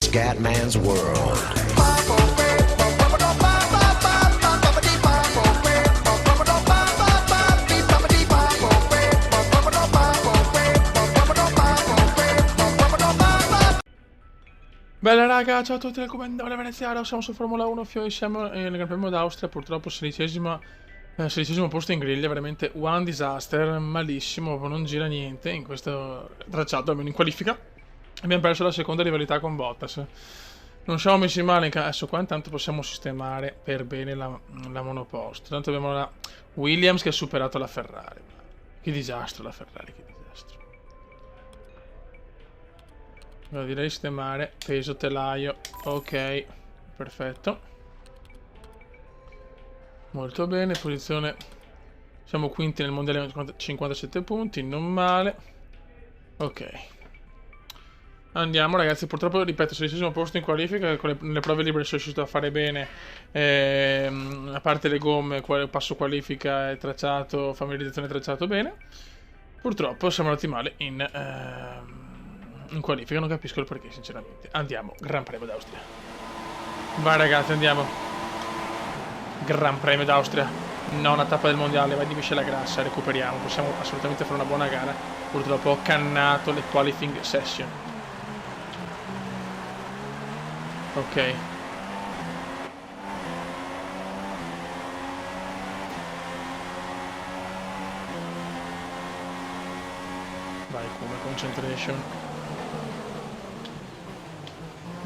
Scatman's World. Bella raga, ciao a tutti dal commendatore veneziano, siamo su Formula 1, siamo nel Gran Premio d'Austria, purtroppo sedicesimo posto in griglia, veramente one disaster, malissimo, non gira niente in questo tracciato, almeno in qualifica. Abbiamo perso la seconda rivalità con Bottas. Non siamo messi male adesso qua, intanto possiamo sistemare per bene la monoposto. Tanto abbiamo la Williams che ha superato la Ferrari. Che disastro la Ferrari, che disastro. Allora, direi sistemare, peso, telaio, ok, perfetto. Molto bene, posizione, siamo quinti nel mondiale, 57 punti, non male. Ok. Andiamo ragazzi, purtroppo ripeto, 16° posto in qualifica, con le prove libere sono riuscito a fare bene, a parte le gomme, passo qualifica e tracciato, familiarizzazione tracciato bene. Purtroppo siamo andati male in qualifica, non capisco il perché sinceramente. Andiamo, Gran Premio d'Austria. Vai ragazzi, andiamo. Gran Premio d'Austria, nona tappa del mondiale, vai di miscela grassa, recuperiamo, possiamo assolutamente fare una buona gara. Purtroppo ho cannato le qualifying session. Ok. Vai come concentration.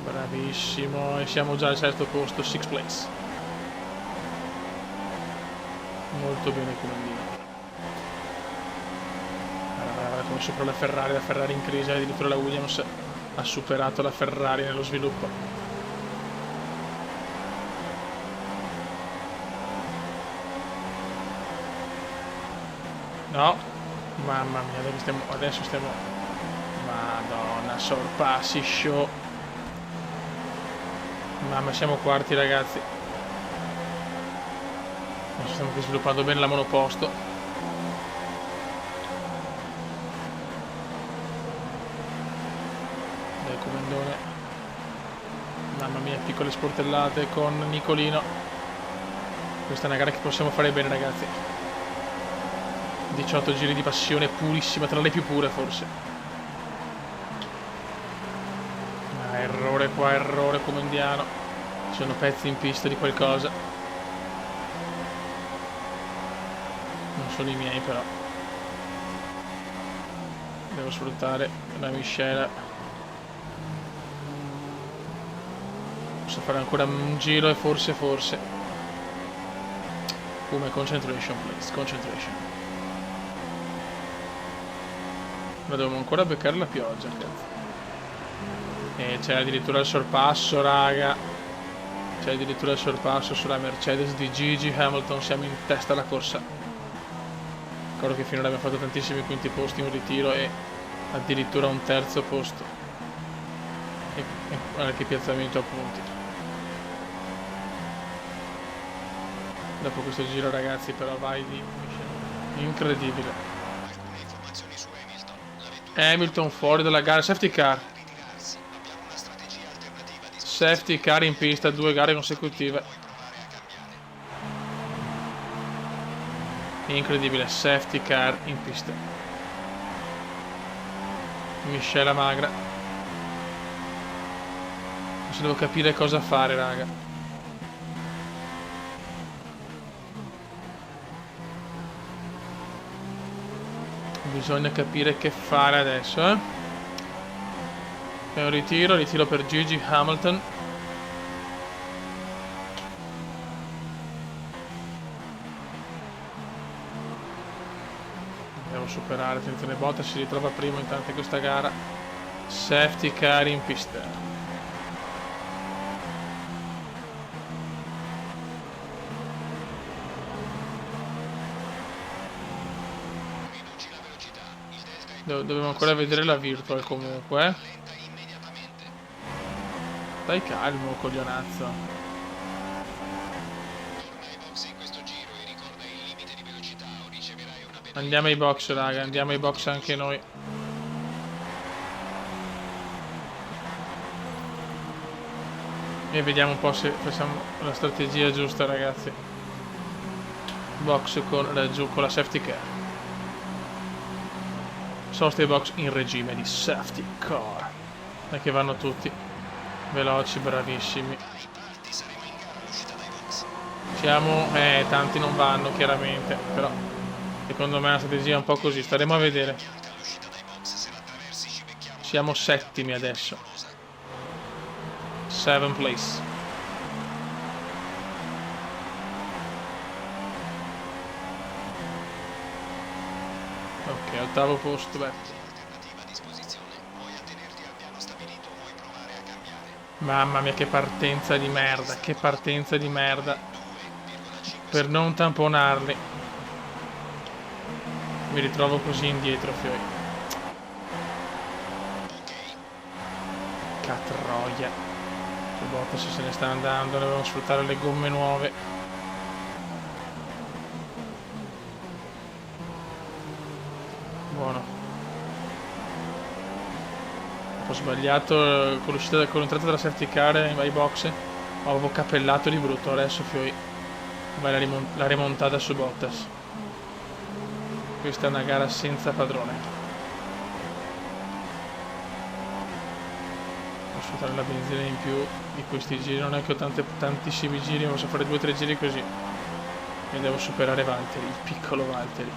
Bravissimo, e siamo già al sesto posto, 6th place. Molto bene comandino. Guarda come sopra la Ferrari in crisi, addirittura la Williams ha superato la Ferrari nello sviluppo. No, mamma mia, adesso stiamo... Madonna, sorpassi, show. Mamma, siamo quarti ragazzi. Adesso stiamo sviluppando bene la monoposto. Dai comandone. Mamma mia, piccole sportellate con Nicolino. Questa è una gara che possiamo fare bene ragazzi. 18 giri di passione purissima, tra le più pure forse. Errore qua, errore comandiano. Ci sono pezzi in pista di qualcosa. Non sono i miei però. Devo sfruttare la miscela. Posso fare ancora un giro e forse. Come concentration please, concentration. Ma dobbiamo ancora beccare la pioggia, cazzo. E c'è addirittura il sorpasso, raga. C'è addirittura il sorpasso sulla Mercedes di Gigi Hamilton. Siamo in testa alla corsa. Ricordo che finora abbiamo fatto tantissimi quinti posti in un ritiro e addirittura un terzo posto. E guarda che piazzamento a punti. Dopo questo giro ragazzi però vai di... incredibile. Hamilton fuori dalla gara, safety car. Safety car in pista, 2 gare consecutive. Incredibile, safety car in pista. Miscela magra. Adesso devo capire cosa fare, raga. Bisogna capire che fare adesso, eh. È un ritiro per Gigi Hamilton. Devo superare, attenzione, Bottas si ritrova primo intanto in questa gara. Safety car in pista. Dobbiamo ancora vedere la virtual comunque. Stai calmo, coglionazzo. Andiamo ai box, raga, andiamo ai box anche noi. E vediamo un po' se facciamo la strategia giusta, ragazzi. Box con la safety car. Sosta e box in regime di safety car. E che vanno tutti veloci, bravissimi. Siamo... tanti non vanno, chiaramente. Però, secondo me la strategia è un po' così. Staremo a vedere. Siamo settimi adesso. 7th place. Ok, ottavo posto, beh. Mamma mia, che partenza di merda, che partenza di merda. Per non tamponarli. Mi ritrovo così indietro, fioi. Catroia. Bottas se ne sta andando, dovevamo sfruttare le gomme nuove. Buono. Ho sbagliato con l'entrata della safety car ai box. Avevo cappellato di brutto, adesso fioi. Vai la rimontata su Bottas. Questa è una gara senza padrone. Sfruttare la benzina in più di questi giri, non è che ho tantissimi giri, ma posso fare 2 o 3 giri così e devo superare Valtteri, il piccolo Valtteri.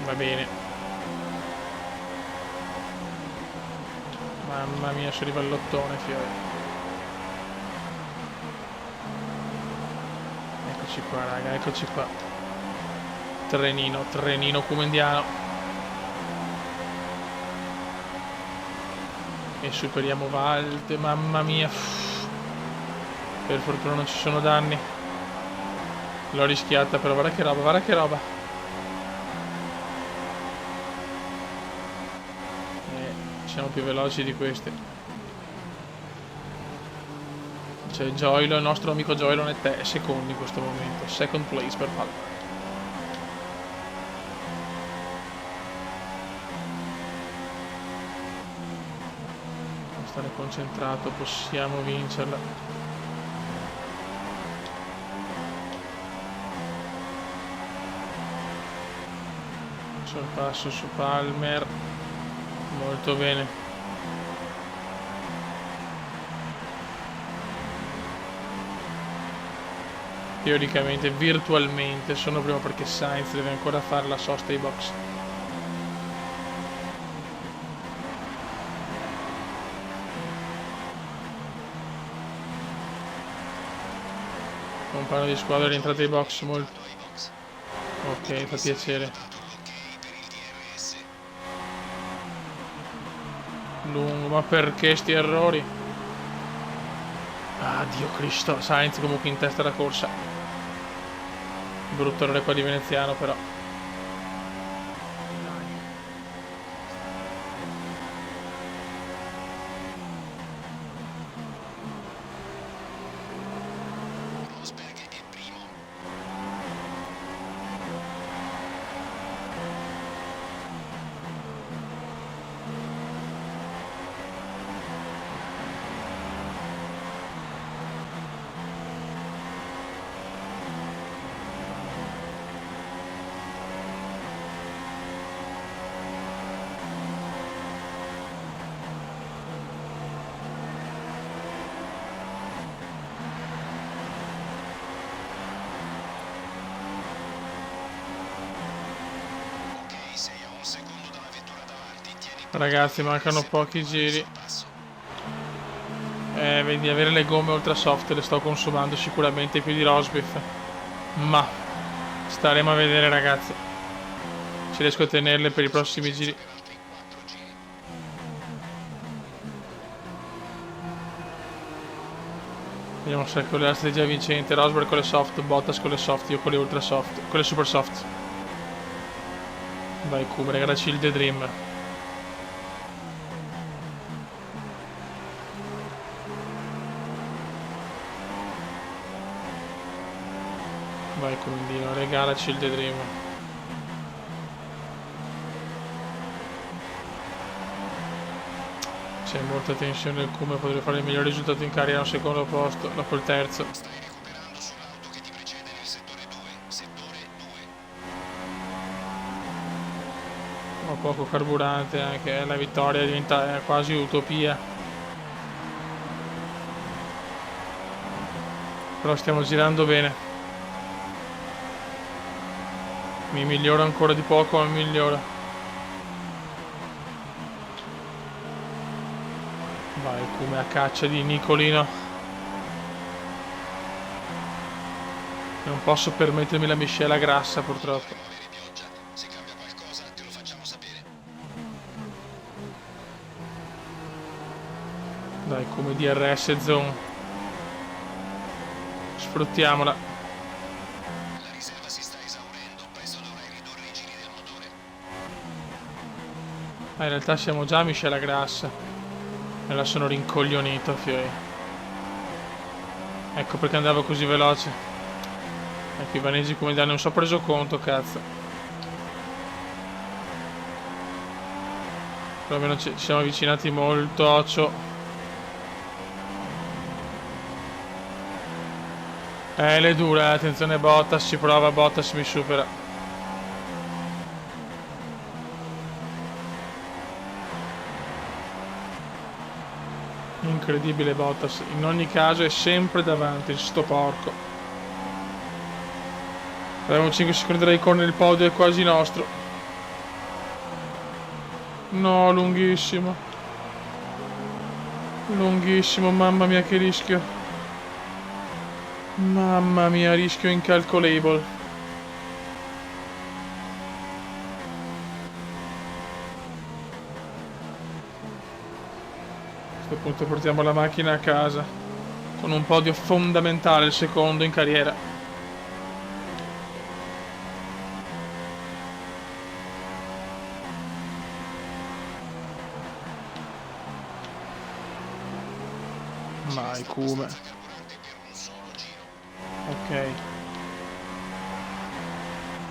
Va bene. Mamma mia, si arriva all'ottone, fiore. Eccoci qua, raga, eccoci qua. Trenino comendiano. E superiamo Valte, mamma mia. Per fortuna non ci sono danni. L'ho rischiata, però guarda che roba, guarda che roba. Siamo più veloci di questi. C'è Joylo, il nostro amico Joylo è secondo in questo momento. 2nd place per Palmer. Stare concentrato, possiamo vincerla. Sorpasso su Palmer, molto bene. Teoricamente, virtualmente sono primo perché Sainz deve ancora fare la sosta ai box. Compagno di squadra rientrato ai box molto. Ok, fa piacere. Lungo, ma perché sti errori? Ah, Dio Cristo, Sainz comunque in testa alla corsa. Brutto errore qua di veneziano, però. Ragazzi, mancano pochi giri. Vedi, avere le gomme ultra soft le sto consumando sicuramente più di Rosberg. Ma staremo a vedere, ragazzi, se riesco a tenerle per i prossimi giri. Vediamo se con la strategia vincente. Rosberg con le soft, Bottas con le soft, io con le ultra soft, con le super soft. Vai Kuma, regalaci il The Dream. Vai Comandino, regalaci il The Dream. C'è molta tensione il Come, potrebbe fare il miglior risultato in carriera al secondo posto, dopo il terzo. Ho poco carburante, anche la vittoria diventa quasi utopia. Però stiamo girando bene. Mi migliora ancora di poco, ma mi migliora. Vai, come a caccia di Nicolino. Non posso permettermi la miscela grassa, purtroppo. Dai, come DRS zone. Sfruttiamola. La riserva si sta esaurendo, presto dovrai ridurre i giri del motore. In realtà siamo già a miscela grassa. Me la sono rincoglionito, fioi. Ecco perché andavo così veloce. Ecco, i vaneggi come danno, non so preso conto, cazzo. Però almeno ci siamo avvicinati molto, occhio. Le dure, attenzione Bottas, ci prova, Bottas mi supera. Incredibile Bottas, in ogni caso è sempre davanti, sto porco. Abbiamo 5 secondi dai corner, il podio è quasi nostro. No, lunghissimo. Lunghissimo, mamma mia che rischio. Mamma mia, rischio incalcolable. A questo punto portiamo la macchina a casa. Con un podio fondamentale, il secondo in carriera. Mai come. Ok.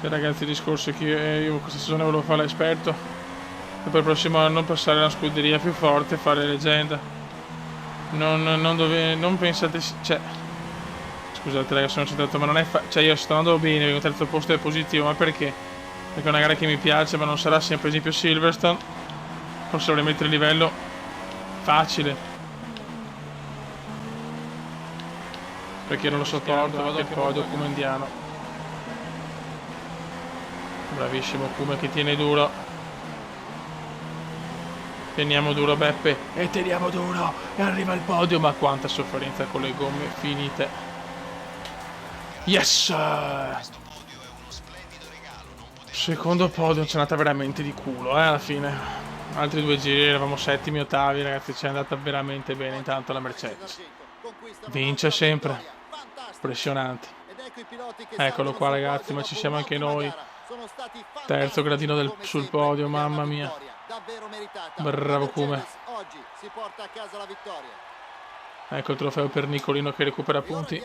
E ragazzi, il discorso è che io questa stagione volevo fare l'esperto e per il prossimo anno passare alla scuderia più forte e fare leggenda. Non pensate, cioè, scusate ragazzi, sono centrato, ma non è cioè io sto andando bene, il terzo posto è positivo, ma perché? Perché è una gara che mi piace, ma non sarà sempre, ad esempio Silverstone, forse dovrei mettere il livello facile. Perché non lo sopporto, vado al podio come indiano. Bravissimo Kuma che tiene duro. Teniamo duro Beppe. E teniamo duro. E arriva il podio. Ma quanta sofferenza con le gomme finite. Yes! Secondo podio ci è andata veramente di culo, alla fine. Altri 2 giri, eravamo settimi, ottavi, ragazzi, ci è andata veramente bene intanto la Mercedes. Vince sempre. Impressionante. Eccolo qua ragazzi, ma ci siamo anche noi. Terzo gradino sul podio, mamma mia. Bravo Kuma. Ecco il trofeo per Nicolino che recupera punti.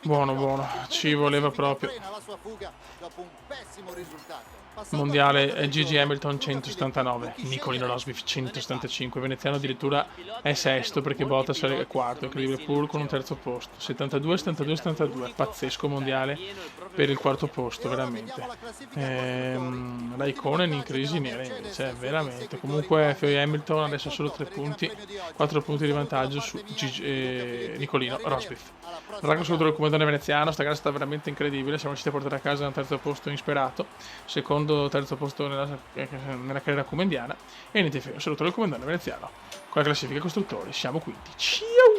Buono, buono, ci voleva proprio. Mondiale è Gigi Hamilton 179, Nicolino Rosberg 175, Veneziano addirittura è sesto perché Bottas è quarto, incredibile, pur con un terzo posto, 72, 72, 72, pazzesco mondiale per il quarto posto, veramente. Raikkonen in crisi nera invece, veramente. Comunque Hamilton adesso ha solo 3 punti, 4 punti di vantaggio su Nicolino Rosberg. Raga, saluto il comandante veneziano, sta gara è stata veramente incredibile, siamo riusciti a portare a casa un terzo posto insperato, terzo posto nella carriera comendiana e niente, saluto il comandante veneziano con la classifica costruttori, siamo quinti. Ciao!